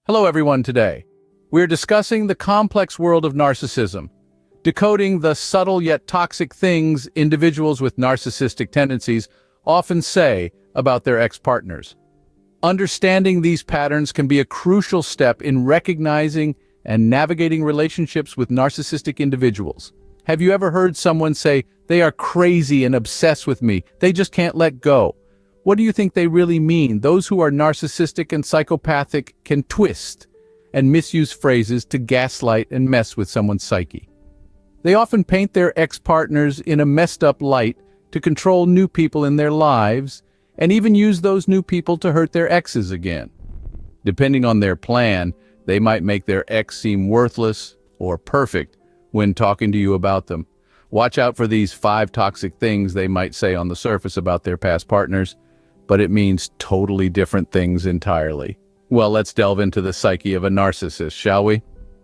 Hello everyone. Today, we're discussing the complex world of narcissism, decoding the subtle yet toxic things individuals with narcissistic tendencies often say about their ex-partners. Understanding these patterns can be a crucial step in recognizing and navigating relationships with narcissistic individuals. Have you ever heard someone say, "They are crazy and obsessed with me, they just can't let go"? What do you think they really mean? Those who are narcissistic and psychopathic can twist and misuse phrases to gaslight and mess with someone's psyche. They often paint their ex-partners in a messed-up light to control new people in their lives, and even use those new people to hurt their exes again. Depending on their plan, they might make their ex seem worthless or perfect when talking to you about them. Watch out for these 5 toxic things they might say on the surface about their past partners, but it means totally different things entirely. Well, let's delve into the psyche of a narcissist, shall we?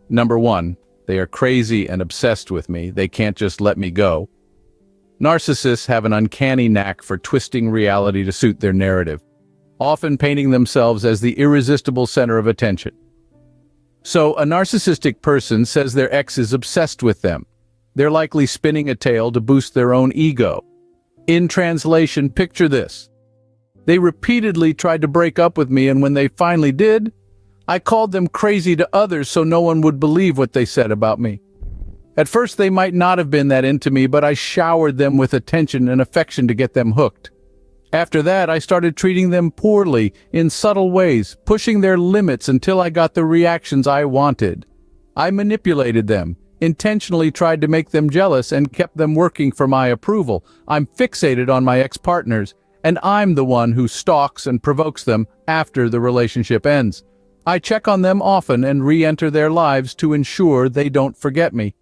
Number 1, they are crazy and obsessed with me. They can't just let me go. Narcissists have an uncanny knack for twisting reality to suit their narrative, often painting themselves as the irresistible center of attention. So, a narcissistic person says their ex is obsessed with them. They're likely spinning a tale to boost their own ego. In translation, picture this. They repeatedly tried to break up with me, and when they finally did, I called them crazy to others so no one would believe what they said about me. At first, they might not have been that into me, but I showered them with attention and affection to get them hooked. After that, I started treating them poorly in subtle ways, pushing their limits until I got the reactions I wanted. I manipulated them, intentionally tried to make them jealous, and kept them working for my approval. I'm fixated on my ex-partners, and I'm the one who stalks and provokes them after the relationship ends. I check on them often and re-enter their lives to ensure they don't forget me.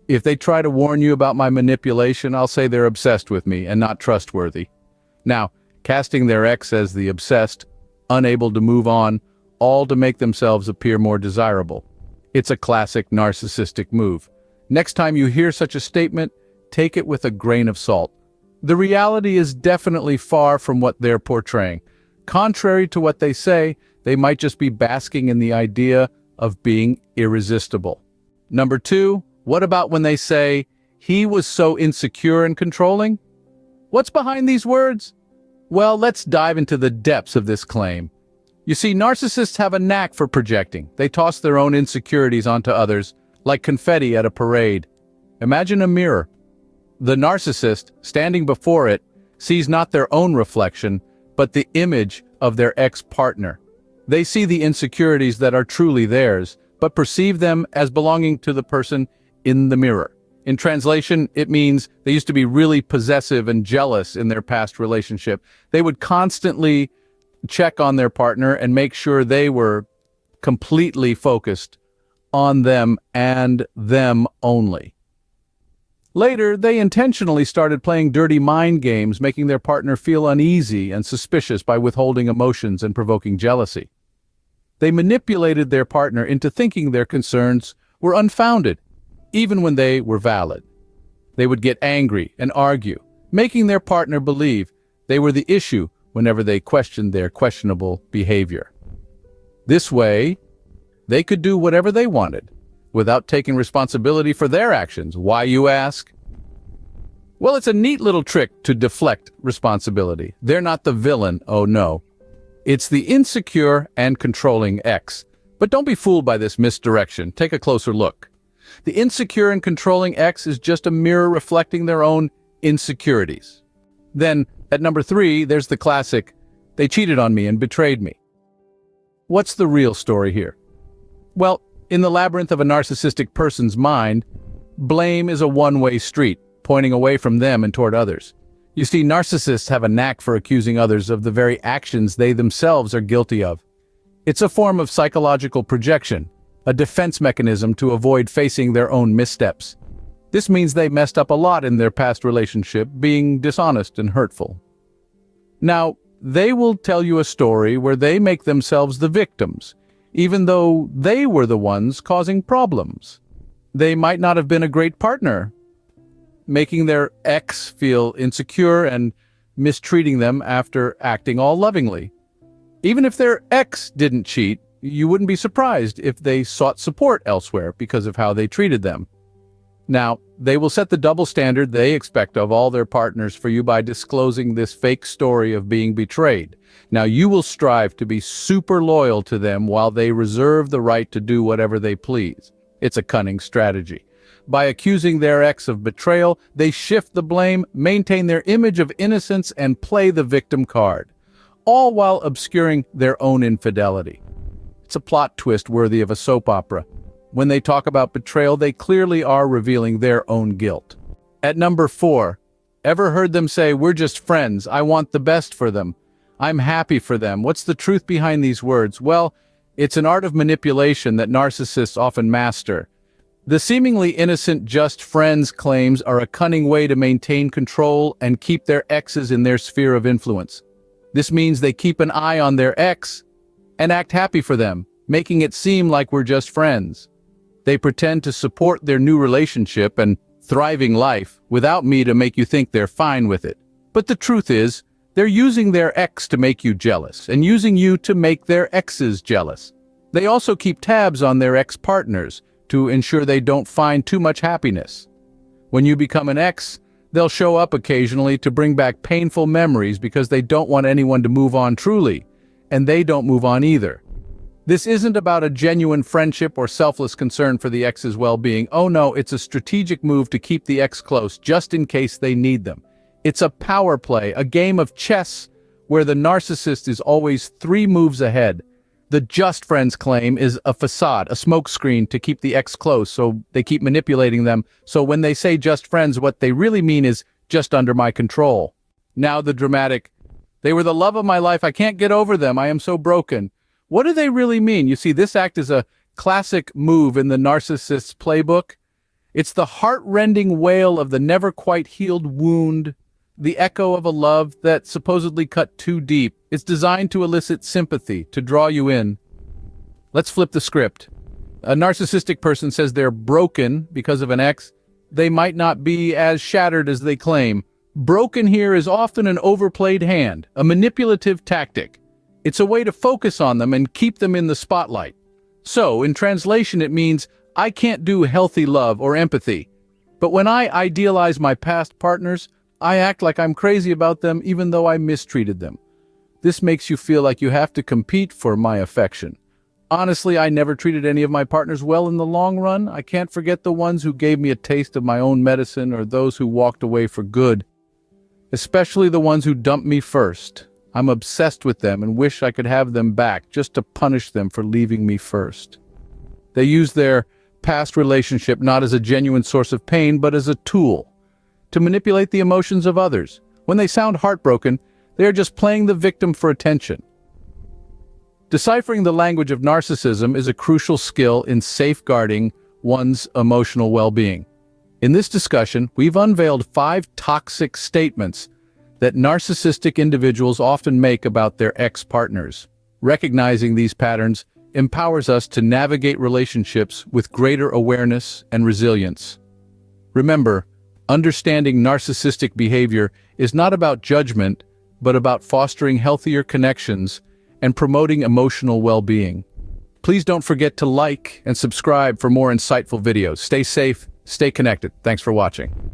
If they try to warn you about my manipulation, I'll say they're obsessed with me and not trustworthy. Now, casting their ex as the obsessed, unable to move on, all to make themselves appear more desirable. It's a classic narcissistic move. Next time you hear such a statement, take it with a grain of salt. The reality is definitely far from what they're portraying. Contrary to what they say, they might just be basking in the idea of being irresistible. Number 2, what about when they say, "He was so insecure and controlling"? What's behind these words? Well, let's dive into the depths of this claim. You see, narcissists have a knack for projecting. They toss their own insecurities onto others, like confetti at a parade. Imagine a mirror. The narcissist, standing before it, sees not their own reflection, but the image of their ex-partner. They see the insecurities that are truly theirs, but perceive them as belonging to the person in the mirror. In translation, it means they used to be really possessive and jealous in their past relationship. They would constantly check on their partner and make sure they were completely focused on them and them only. Later, they intentionally started playing dirty mind games, making their partner feel uneasy and suspicious by withholding emotions and provoking jealousy. They manipulated their partner into thinking their concerns were unfounded, even when they were valid. They would get angry and argue, making their partner believe they were the issue whenever they questioned their questionable behavior. This way, they could do whatever they wanted, without taking responsibility for their actions. Why, you ask? Well, it's a neat little trick to deflect responsibility. They're not the villain, oh no. It's the insecure and controlling ex. But don't be fooled by this misdirection. Take a closer look. The insecure and controlling ex is just a mirror reflecting their own insecurities. Then, at number 3, there's the classic, "They cheated on me and betrayed me." What's the real story here? Well, in the labyrinth of a narcissistic person's mind, blame is a one-way street, pointing away from them and toward others. You see, narcissists have a knack for accusing others of the very actions they themselves are guilty of. It's a form of psychological projection, a defense mechanism to avoid facing their own missteps. This means they messed up a lot in their past relationship, being dishonest and hurtful. Now, they will tell you a story where they make themselves the victims, even though they were the ones causing problems. They might not have been a great partner, making their ex feel insecure and mistreating them after acting all lovingly. Even if their ex didn't cheat, You wouldn't be surprised if they sought support elsewhere because of how they treated them. Now, they will set the double standard they expect of all their partners for you by disclosing this fake story of being betrayed. Now, you will strive to be super loyal to them while they reserve the right to do whatever they please. It's a cunning strategy. By accusing their ex of betrayal, they shift the blame, maintain their image of innocence, and play the victim card, all while obscuring their own infidelity. It's a plot twist worthy of a soap opera. When they talk about betrayal, they clearly are revealing their own guilt. At number 4, ever heard them say, "We're just friends, I want the best for them, I'm happy for them"? What's the truth behind these words? Well, it's an art of manipulation that narcissists often master. The seemingly innocent "just friends" claims are a cunning way to maintain control and keep their exes in their sphere of influence. This means they keep an eye on their ex and act happy for them, making it seem like we're just friends. They pretend to support their new relationship and thriving life without me to make you think they're fine with it. But the truth is, they're using their ex to make you jealous and using you to make their exes jealous. They also keep tabs on their ex-partners to ensure they don't find too much happiness. When you become an ex, they'll show up occasionally to bring back painful memories because they don't want anyone to move on truly, and they don't move on either. This isn't about a genuine friendship or selfless concern for the ex's well-being. Oh no, it's a strategic move to keep the ex close just in case they need them. It's a power play, a game of chess where the narcissist is always 3 moves ahead. The just friends claim is a facade, a smokescreen to keep the ex close, so they keep manipulating them. So when they say just friends, what they really mean is just under my control. Now the dramatic, "They were the love of my life, I can't get over them, I am so broken." What do they really mean? You see, this act is a classic move in the narcissist's playbook. It's the heart-rending wail of the never-quite-healed wound, the echo of a love that supposedly cut too deep. It's designed to elicit sympathy, to draw you in. Let's flip the script. A narcissistic person says they're broken because of an ex. They might not be as shattered as they claim. Broken here is often an overplayed hand, a manipulative tactic. It's a way to focus on them and keep them in the spotlight. So, in translation, it means, I can't do healthy love or empathy. But when I idealize my past partners, I act like I'm crazy about them even though I mistreated them. This makes you feel like you have to compete for my affection. Honestly, I never treated any of my partners well in the long run. I can't forget the ones who gave me a taste of my own medicine or those who walked away for good. Especially the ones who dumped me first. I'm obsessed with them and wish I could have them back just to punish them for leaving me first. They use their past relationship not as a genuine source of pain, but as a tool to manipulate the emotions of others. When they sound heartbroken, they are just playing the victim for attention. Deciphering the language of narcissism is a crucial skill in safeguarding one's emotional well-being. In this discussion, we've unveiled 5 toxic statements that narcissistic individuals often make about their ex-partners. Recognizing these patterns empowers us to navigate relationships with greater awareness and resilience. Remember, understanding narcissistic behavior is not about judgment, but about fostering healthier connections and promoting emotional well-being. Please don't forget to like and subscribe for more insightful videos. Stay safe, stay connected. Thanks for watching.